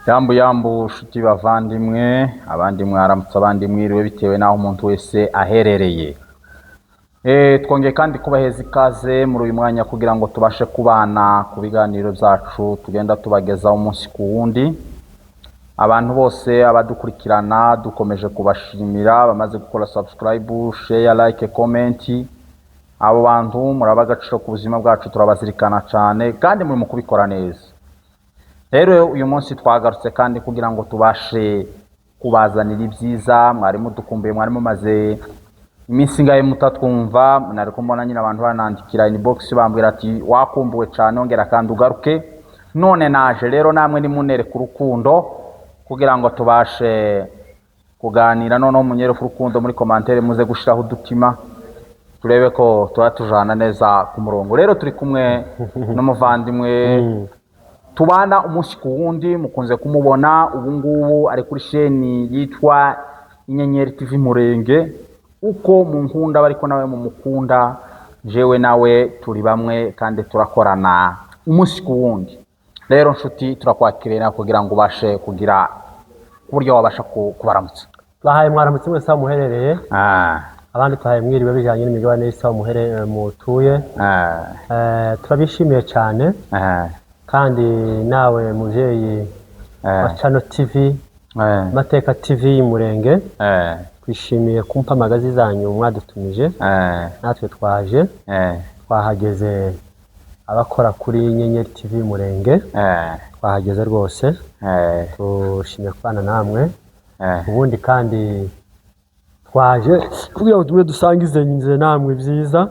Yambu shuti bavandimwe abandi mwaramutse abandi mwiriwe bitewe naho umuntu wese aherereye. Twongeye kandi kubaheza ikaze muri uyu mwanya kugira ngo tubashe kubana ku biganiro byacu tugenda tubagezaho umunsi ku wundi. Abantu bose abadukurikirana dukomeje kubashimira bamaze gukora subscribe, share, like, comment. Abo bantu murabagaciro ku buzima bwacu turabazirikana cyane kandi muri mu kubikora neza. Rero uyu munsi twagarutse kandi kugira ngo tubashe kubazanira ibyiza. Mwari mudukumbuye, mwari mumaze iminsi ngaye mutatwumva, nariko mbona nyine abantu banandikira inbox bambwira ati wakumbuwe cyane ongera kandi ugaruke. None naje rero namwe nimunere ku rukundo kugira ngo tubashe kuganira. None munyere ku rukundo muri commentaire muze gushiraho udutima turebe ko turatujana neza ku murongo. Rero turi kumwe n'umuvandimwe tubana umunsi ku wundi, mukunze kumubona ubu ngubu ari kuri sheni yitwa Inyenyeri TV Murenge. Uko munkunda bariko nawe mu mukunda, jewe nawe turi bamwe kandi turakorana umunsi ku wundi. Rero nshuti turakwakirira kugira ngo ubashe kugira uburyo wabasha kubaramutsa. Bahaye mwaramutse mwese aho muherereye. Abandi twahaye mwiriwe bijanye n'imigabane y'isi aho muherereye mutuye. Turabishimiye cyane. Kandi nawe muvyeyi wa Channel TV, Mateka TV Murenge, twishimiye kumpa magazi zanyu mwadutumije. Natwe twaje twahageze abakora kuri Inyenyeri TV Murenge, twahageze rwose. Tushimiye kubana namwe. Ubundi kandi twaje kugira ngo tumwe dusangize nze namwe byiza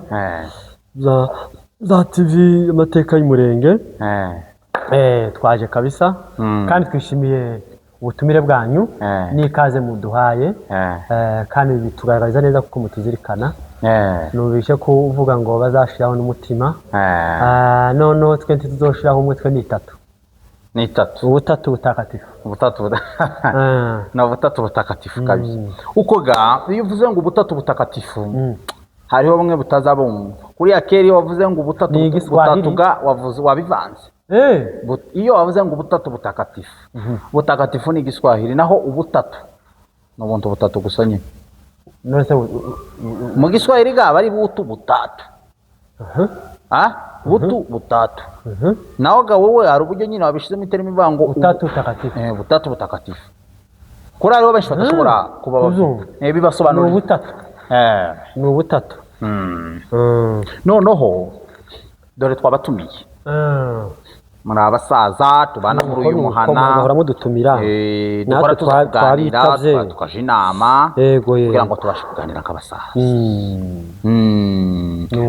za TV Amateka y'Umurenge. Twaje kabisa kandi twishimiye ubutumire bwanyu n'ikaze muduhaye, kandi bitugaragariza neza kuko mutuzirikana. Nubishe kuvuga ngo bazashiraho n'umutima. None twe tuzoshiraho umwe twe ni itatu. Ubutatu butakatifu. Na ubutatu butakatifu kabisa. Uko ga iyo uvuze ngo ubutatu butakatifu, hariho bamwe butazabumva. Kuri akeri wavuze ngo ubutatu ga wavuze wabivanze. Iyo wavuze ngo ubutatu butakatifu, butakatifu ni Igiswahili, naho ubutatu n'ubuntu butatu gusa nyine. Mu Giswahili ga bari butu butatu. Butu butatu. Naho ga wowe hari uburyo nyine wabishizemo iterimo ivango butatu butakatifu. Butatu butakatifu. Kuri ariho benshi badashobora kuba bibasobanura ubutatu. Ni ubutatu. Noneho dore twabatumiye. Muri abasaza tubana muri uyu muhana, bahora mudutumira. Natwe twabitabye tukaje inama kugira ngo tubashe kuganira nk'abasaza.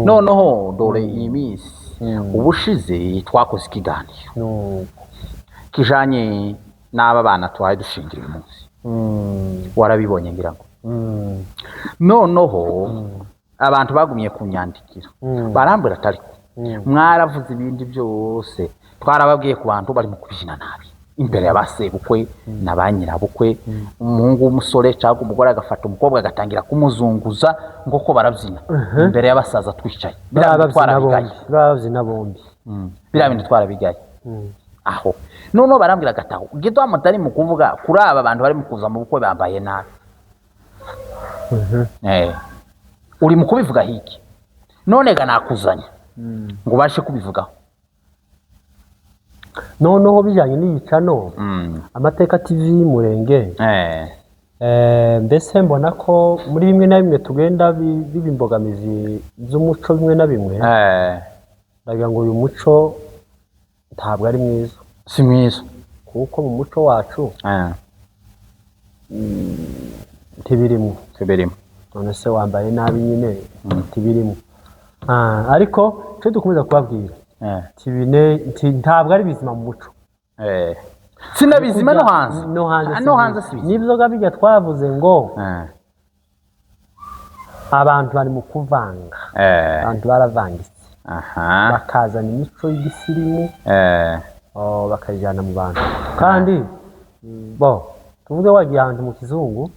Noneho dore iyi minsi ubushize twakoze ikiganiro kijanye n'aba bana twaye dushingira uyu munsi. Warabibonye ngira ngo. Noneho abantu bagumye kunyandikira barambura atari mwaravuze ibindi byose twarababwiye ku bantu bari mu kubijina nabi imbere y'abasebukwe na banyirabukwe. Umuhungu w'umusore cyangwa umugore agafata umukobwa agatangira kumuzunguza ngo ko barabyina imbere y'abasaza twicaye. Barabyina bombi. Biriya bintu twarabigaye aho. Noneho barambwira gataho gito amutari mu kuvuga kuri aba bantu bari mu kuza mu bukwe bambaye nabi. Uri mu kubivuga hiki none ga nakuzanya ngo bashe kubivugaho. Noneho bijanye n'iyicano Amateka TV Murenge, mbese mbona ko muri bimwe na bimwe tugenda biba imbogamizi z'umuco bimwe na bimwe. Ndagira ngo uyu muco ntabwo ari mwiza. Si mwiza kuko mu muco wacu ntibirimo. None se wambaye nabi nyine ntibirimo. Ariko cyo dukomeza kubabwira ntabwo ari bizima mu muco. Sinabizima no hanze si nibyo gabijya twavuze ngo abantu bari mu kuvanga. Abantu baravangitse bakazana imico y'igisirimu bakayijyana mu bantu. Kandi tuvuge wagiye ahantu mu kizungu,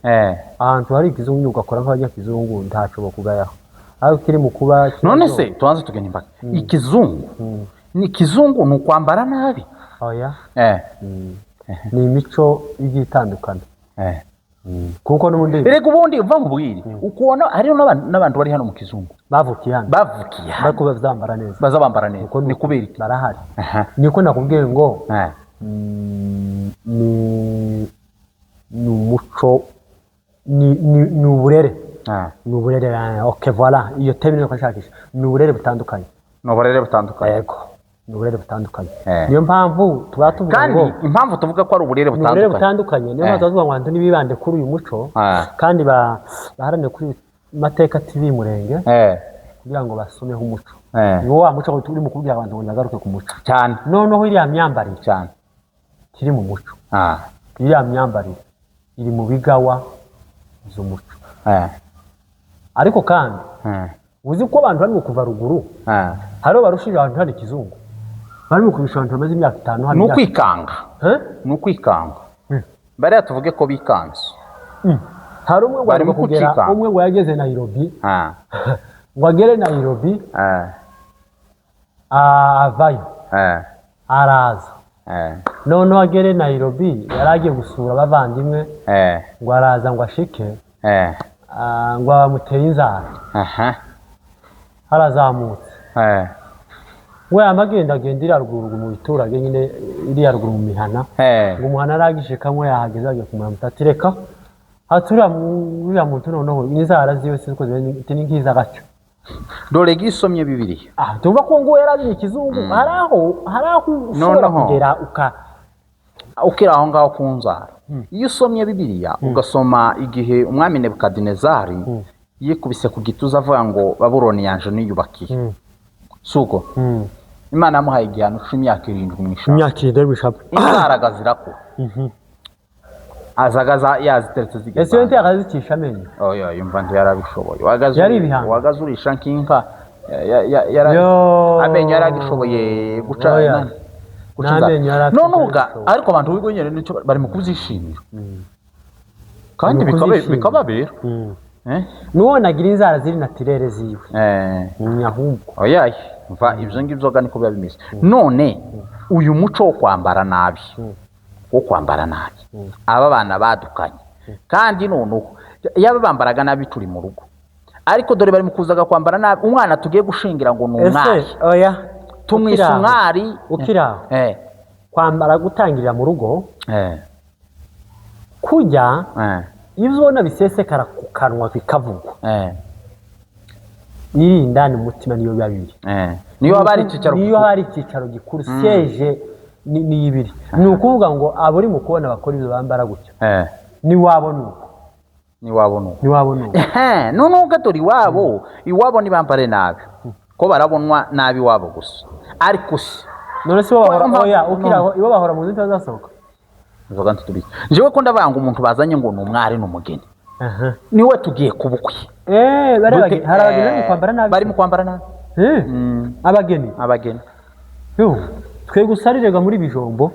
ahantu hari ikizungu ugakora nk'abajya kizungu ntacyo kugayaho. Aho kiri mu kuba none se tuanze tugenda imbaka ikizungu ni kizungu ni ukwambara nabi. Oya. ni imico igiye itandukana kuko n'ubundi erega ubundi uva mu bwiri ukubona hariho n'abantu bari hano mu kizungu bavukiye hano bariko bazambara neza bazabambara neza ni kubera iki barahari niko nakubwiye ngo ni umuco ni uburere ni uburere okay voilà iyo termine ko nshakisha ni uburere butandukanye yego ni uburere butandukanye niyo mpamvu tuba tuvuga ngo kandi impamvu tuvuga ko ari uburere butandukanye niyo mpamvu tuvuga ngo abantu nibibande kuri uyu muco kandi baharane kuri Mateka TV Murenge kugira ngo basomeho umuco niwo wa muco turi mu kubwira abantu ngo nyagaruke ku muco cyane noneho iriya myambarire cyane kiri mu muco iriya myambarire iri mu bigawa z'umuco ariko kandi uzi ko abantu bari kuva ruguru hariho barushije abantu hano ikizungu bari kubisha abantu bamaze imyaka 5 hano ni ukwikanga bariya tuvuge ko bikanze hari umwe bari kugera umwe ngo yageze Nairobi ngo agere Nairobi avayo araza none agere Nairobi yaragiye gusura abavandimwe ngo araza ngo ashike ngo amuteye inzara harazamutse we amagenda agendira ruguru mu biturage nyine iri ruguru mu mihana ngo umuhana aragishikamwe yahageze agiye kumara mutatireka hatura muri muntu noneho inzara ziwe siko zini ngiza gacho dore gisomye Bibiliya tuvuga ko ngo yarazi ikizungu haraho ushobora kugera ukira aho ngaho ku nzara iyo usomye Bibiliya ugasoma igihe umwami Nebukadinezari yikubise ku gituza avuga ngo Babuloni yanje niyubakiye suko Imana yamuhaye igihano cy'imyaka 7 mu ishamba inzara agazirako azagaza yaziteretse zigeze ese yonte akazicisha amenyo oya yumva ndi yarabishoboye wagazurisha nkinka amenyo yaragishoboye guca none uga ariko abantu bigo nyene nico bari mu kuzishimira kandi bikababera nuwo nagira inzara ziri naturere ziwe nyahubwo oya mva ivyo ngivyo ga niko biba bimeze none uyu muco wo kwambara nabi aba bana badukanye kandi none yaba bambaraga nabi turi mu rugo ariko dore bari mu kuzaga kwambara nabi umwana tugiye gushingira ngo n'umwari oya tumwise umwari ukira kwambara gutangirira mu rugo kujya ivyo ubona bisesekara ku kanwa bikavugwa iri indani umutima niyo babiri niyo hari ikicaro gikuru siege ni ibiri ni ukuvuga ngo aburi mu kubona bakora ibyo bambara gutyo ni wabona none ugatori iwabo nibambare nabi ko barabonwa nabi wabo gusa ariko si none si bahora ukiraho ibo bahora mu zintu zasohoka nzoga ntitubiki jewe ko ndabanga umuntu bazanye ngo n'umwari n'umugeni niwe tugiye kubukwe bari mu kwambara nabi abageni twe gusarirega muri bijombo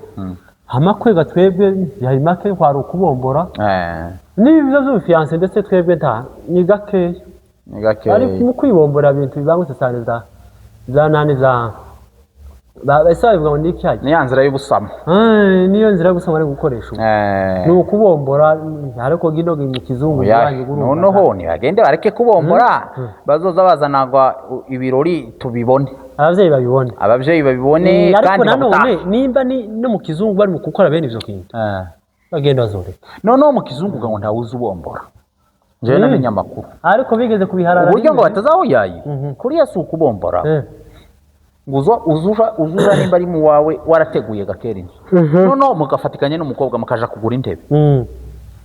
amakwega twebwe yari make kwari ukubombora n'ibibazo by'ufiance ndetse twebwe nta ni gakeya ari mu kwibombora ibintu bibangutse cyane za nani za basa bivuga ngo n'icyayi ni yanzira y'ubusamo niyo nzira y'ubusamo ari gukoresha ni ukubombora ariko gino mu kizungu noneho ntibagende bareke kubombora bazoza bazanagwa ibirori tubibone abavyeyi babibone kandi nanone nimba no mu kizungu bari mu gukora bene ivyo kintu bagenda bazoreka noneho mu kizungu ngo ntawuzi ubombora je namenye amakuru ariko bigeze kubiharara uburyo ngo batazaho yayi kuri Yesu kubombora uzuja nimba ari mu wawe warateguye gakera inzu noneho mugafatikanye n'umukobwa mukaja kugura intebe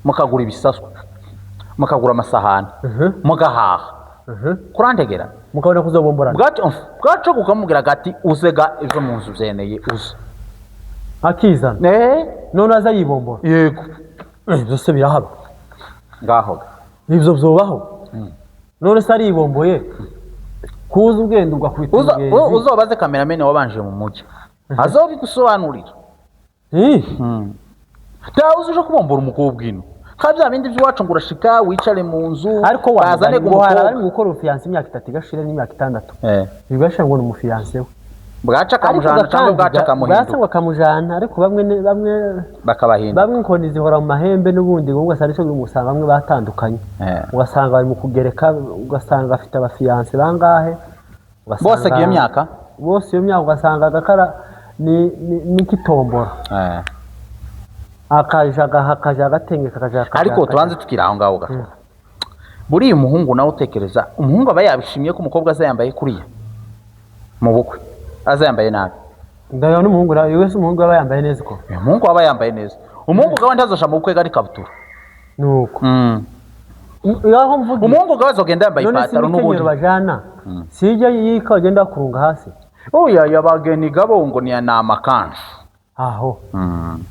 mukagura ibisaswa mukagura amasahani mugahaha kurantegera mukabona kuzobomborana bwaco kukamubwira gati uzega ejo mu nzu zeneye uze akizana none aza yibombora yego byose birahaba ngaho ivyo vyobaho none se ari ibomboye kuza ugenda ugakwita uzobaze kameramene wabanje mu mugi azobigusobanurira uzi uje kubombora umukobwa ino kabya bindi by'iwacu ngo urashika wicare mu nzu ariko wazane guhara ari gukora ufiance imyaka 3 igashira n'imyaka 6 bigashira ngo n'umufiance we bwaca kamujana cyangwa bwaca kamuhinduka bwaca kamujana ariko bamwe bakabahinduka bamwe inkoni zihora mu mahembe n'ubundi ngo ugasanga cyo umusanga bamwe batandukanye ugasanga bari mu kugereka ugasanga afite abafiance bangahe bose giye myaka bose iyo myaka ugasanga agakara ni kitombora akaja gatengeka akaja ariko tubanze tukira aho ngaho gato buri umuhungu nawe utekereza umuhungu aba yabishimiye ko umukobwa azayambaye kuriya mu bukwe azayambaye nabi ndayo n'umuhungu nawe wese umuhungu aba yambaye neza uko umuhungu aba yambaye neza umuhungu gawe ntazosha mu bukwe gari kabutura nuko yaho mvuga umuhungu gawe azogenda yambaye ipataro n'ubundi bajana sijya yika agenda kurunga hasi oya yabageni gabo ngo ni amakanzu aho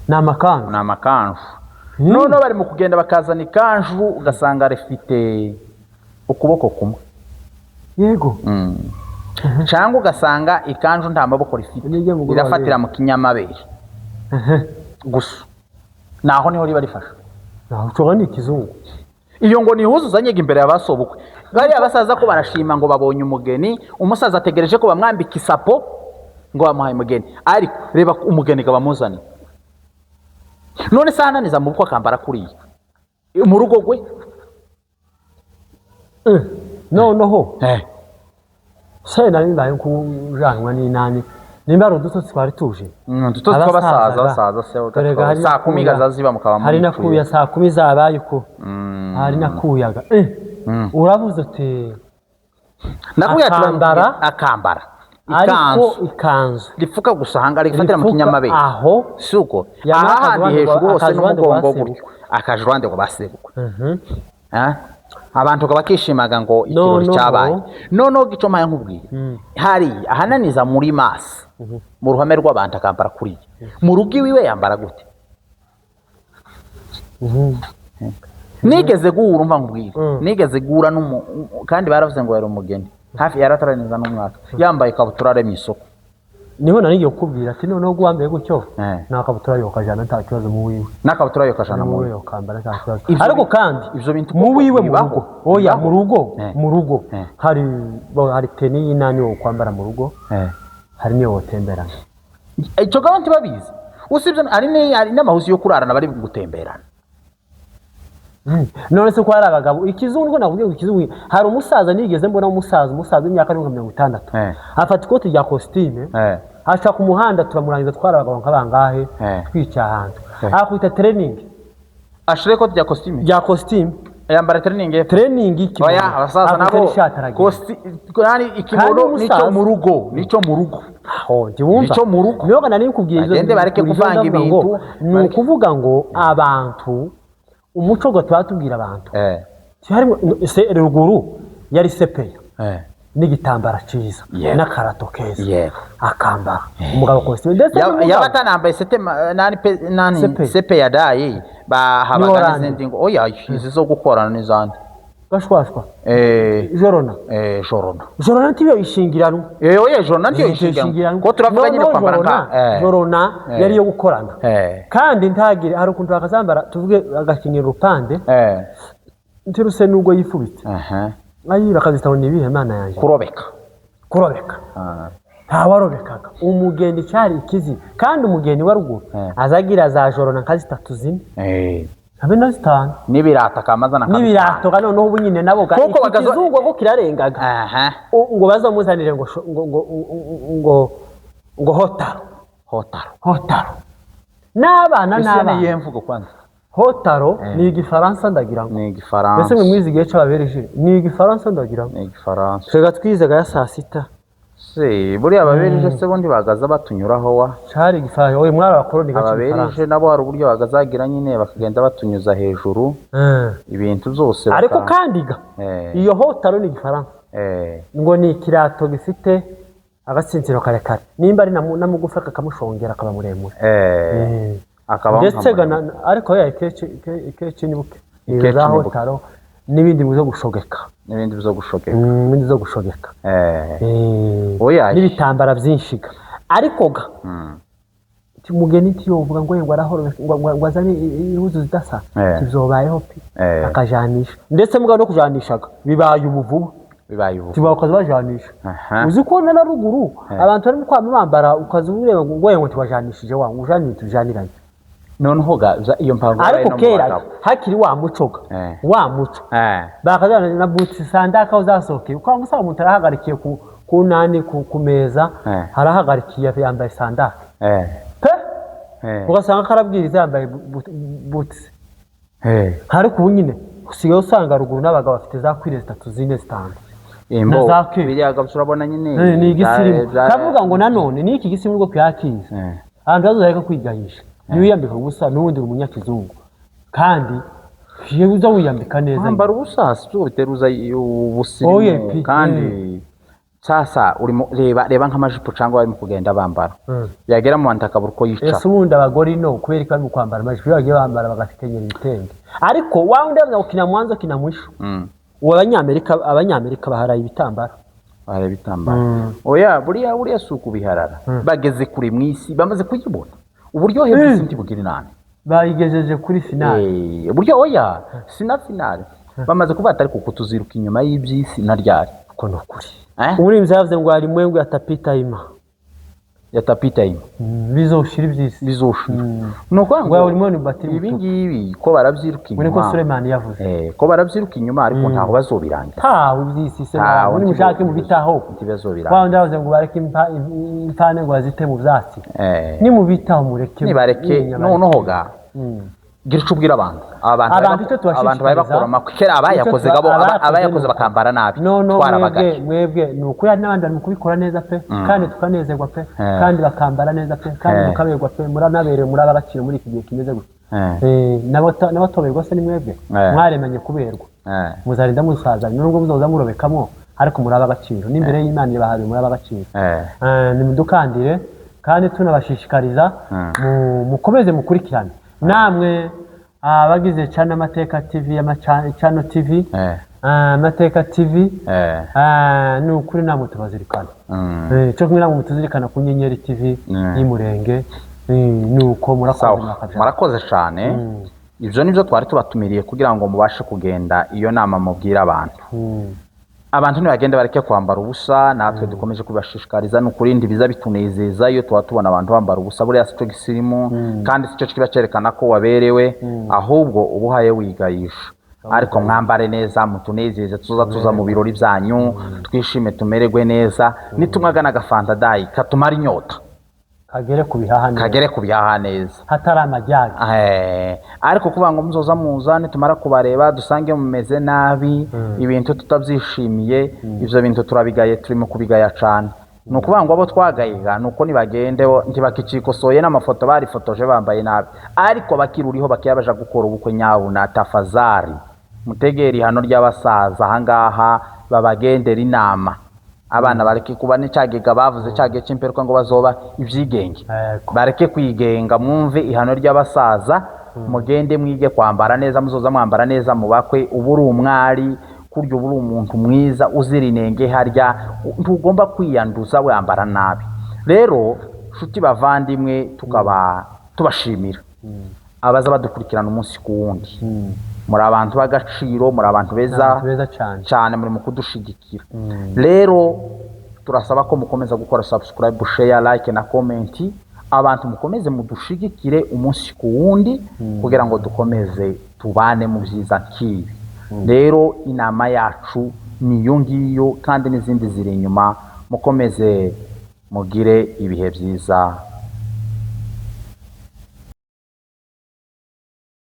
namakanzu none bari mu kugenda bakazana ikanzu ugasanga rifite ukuboko kumwe yego cyangwa ugasanga ikanzu nta maboko rifite irafatira mu kinyamabere gusa naho niho riba rifasha naho cyo ni ikizungu iyo ngo nihuzuzanye imbere y'abasobukwe bari abasaza ko barashima ngo babonye umugeni umusaza ategereje ko bamwambika isapo ngo bamuhaye umugeni ariko reba umugeni gabamuzani none sananiza mu bukwe akambara kuriya mu rugo gwe noneho se nari ndaye kujanwa n'inani nimba ari udutotsi twari tuje udutotsi tw'abasaza se saa 10 gazaziba mukaba muri hari nakuya saa 10 zabaye uko hari nakuyaga uravuze uti nakuya akambara ikanzu ripfuka gusa hanga rifatira mu kinyamabere aho suko ahandi hejuru hose n'umugongo gutyo akajwande ngo basebukwe abantu bakishimaga ngo ikirori cyabaye noneho gicomaye nk'ubwiye hari ahananiza muri masi mu ruhame rw'abantu akambara kuriya mu rugo iwiwe yambara gute nigeze guhura umva nkubwire nigeze guhura kandi baravuze ngo yari umugeni hafi yarataraniza n'umwaka yambaye ikabutura ari mu isoko niho narigiye kukubwira ati noneho guhambaye gutyo nakabutura yokajana nta kibazo mu wiwe nakabutura yokajana mu wiwe yokambara nta kibazo ariko kandi ivyo bintu mu wiwe mu rugo oya mu rugo hari teni y'inani wo kwambara mu rugo hari niyo wotemberana ico gabanti babizi usibye ari n'amahusi yo kurarana bari gutemberana none se ko hari abagabo ikizungu navuga ngo ikizungu hari umusaza nigeze mbona umusaza w'imyaka 60 afata ikoti rya costume acha ku muhanda turamurangiza twara abagabo nk'abangahe twica hanze akwita training ashire ikoti rya costume yambara training iki oya abasaza nabo costume ikimono nico mu rugo aho ndiwumva nico mu rugo niyo kana nikubwiye agende bareke kuvanga ibintu ni ukuvuga ngo abantu umuco go twatubwira abantu harimo se ruguru yari sepeya n'igitambara cyiza n'akarato keza akambara umugabo costume ndetse yabatanambaye nani sepeya dayi bahabaga n'izindi ngo oya izi zo gukorana n'izandi gashwashwa jorona ntiyo ishingirano oya jorona ntiyo ishingirano ko turavuga nyine kwambara nka jorona yari yo gukorana kandi ntagire hari ukuntu bakazambara tuvuge agakinyira urupande ntiruse nubwo yifubitse ayi bakazitabo nibihe mana yanje kurobeka ntawarobekaga umugeni cyari ikizi kandi umugeni wa ruguru azagira za jorona nka 3 zine habe na 5 nibirata kamazana nibirato kandi noneho ubunyine nabo ga ikizungu go kirarengaga ngo bazamuzanire ngo hotaro n'abana yemvugo kwanza hotaro ni igifaransa ndagira ngo ni igifaransa mbese mwe mwizigiye c'ababereje ni igifaransa ndagira ngo ni igifaransa twega twizaga ya saa 6 buri ababereje se bondi bagaza batunyuraho wa cyari igifaransa oye mwara bakoroni gace ababereje nabo hari uburyo bagazagira nyine bakagenda batunyuza hejuru ibintu byose ariko kandi iyo hotaro ni igifaransa ngo ni ikirato gifite agasinziro karekare nimba ari namugufa kakamushongera akaba muremure ndetse ariko ya ikece nibuke za hotaro n'ibindi bizo gushogeka oya n'ibitambara byinshi ariko ga umugeni tiyovuga ngo arahoro ngo azane ihuzu zidasa kizobayeho pe akajanisha ndetse mugabo no kujanishaga bibaye umuvubu bibaye ubu tibakoze bajanisha uzi ko na ruguru abantu bari kwama bambara ukazi ureba ngo tibajanishije wa ujani tujaniranye noneho gaza iyo mpango ariko kera hakiri wa mucoga wa muco bakazana na butsi sandaka uzasoke uko usaba umuntu arahagarikiye ku nani ku meza harahagarikiye yambaye sandaka ugasanga karabwiriza yambaye butsi ariko ubu nyine usigaye usanga ruguru n'abagabo bafite za kwire 3 4 5 biriya gabsurabona nyine ni igisirimu kavuga ngo nanone ni iki gisirimu rwo kyakiza abantu bazareka kwigayisha niyo yambika ubusa n'ubundi umunyakizungu kandi yewe uza wiyambika neza ambara ubusa sibyo biteruza ubusirimu kandi sasa urimo reba nk'amajipo cyangwa barimo kugenda bambara yagera mu bantaka burko yica ese ubundi abagore no kubera ko barimo kwambara amajipo bagiye bambara bagafitenyera ibitenge ariko wawe ndavuga ngo kina mwanzo kina mwisho abanyamerika baharaye ibitambaro oya buriya suku biharara bageze kure mwisi bamaze kuyibona uburyohe bw'isi ntibugira inani bayigejeje kuri finale uburyo oya sina finale bamaze kuvuga atari kuko tuziruka inyuma y'ibyisi na ryari uko no kuri umurimzi yavuze ngo ari mwengu yatapita ima bizoshira ibyisi bizoshira nuko ngo urimo ni batiri ibi ngibi ko baravyiruka inyuma muri ko Suleiman yavuze ko baravyiruka inyuma ariko ntaho bazobirangira ibyisi se muri mushake mu bitaho ntibazobirangira wanda yavuze ngo bareke impane ngo azite mu byatsi ni mu bitaho mureke nibareke noneho ga gira ubwira abantu bari bakora amakera abayakoze bakambara nabi twarabagaye mwebwe nuko ya n'abandi bari kubikora neza pe kandi tukanezerwa pe kandi bakambara neza pe kandi mukaberwa pe muranabereye muri abagaciro muri iki gihe kimeze gutya n'abatoberwa se ni mwebwe mwaremanye kuberwa muzarinda musaza nubwo muzoza murobekamo ariko muri abagaciro n'imbere y'Imana bahabe muri abagaciro nimudukandire kandi tunabashishikariza mukomeze mukurikirane namwe abagize Chana Mateka TV Chano TV Mateka TV ni ukuri namwe tubazirikana cyo kumwe namwe mutuzirikana ku Nyenyeri TV y'Imurenge nuko murakoze cyane ivyo nivyo twari tubatumiriye kugira ngo mubashe kugenda iyo nama mubwira abantu ntibagende bareke kwambara ubusa natwe dukomeje kubashishikariza n'ukurindi biza bitunezeza iyo tubona abantu bambara ubusa buriya sico gisirimu kandi sico kiba cerekana ko waberewe ahubwo ubuhaye wigayisha ariko mwambare neza mutunezeze tuza mu birori byanyu twishime tumererwe neza nitumwaga n'agafanta dayi katumara inyota kagere ku bihaha neza hatari amajyage ariko kuvuga ngo muzoza muzane tumara kubareba dusange mumeze nabi ibintu tutabyishimiye ivyo bintu turabigaye turimo kubigaya cyane nukuvuga ngo abo twagayiga nuko nibagende ntibakicikosoye n'amafoto bari fotoje bambaye nabi ariko bakiruriho bakiyabaja gukora ubukwe nyabu na tafazari mutegeri hano ry'abasaza hangaha babagendera inama abana bareke kuba n'icagega bavuze cage cy'imperuka ngo bazoba ivyigenge bareke kwigenga mwumve ihano ry'abasaza mugende mwige kwambara neza muzoza mwambara neza mu bakwe uburi umwari kuryo uburi umuntu mwiza uzira inenge harya ntugomba kwiyanduza wambara nabi rero shuti bavandimwe tukaba tubashimira abaza badukurikirana umunsi ku wundi muri abantu b'agaciro muri abantu beza cyane muri mu kudushigikira rero turasaba ko mukomeza gukora subscribe share like na comment abantu mukomeze mudushigikire umunsi ku wundi kugira ngo dukomeze tubane mu byiza nk'ibi rero inama yacu niyo ngiyo kandi n'izindi ziri inyuma mukomeze mugire ibihe byiza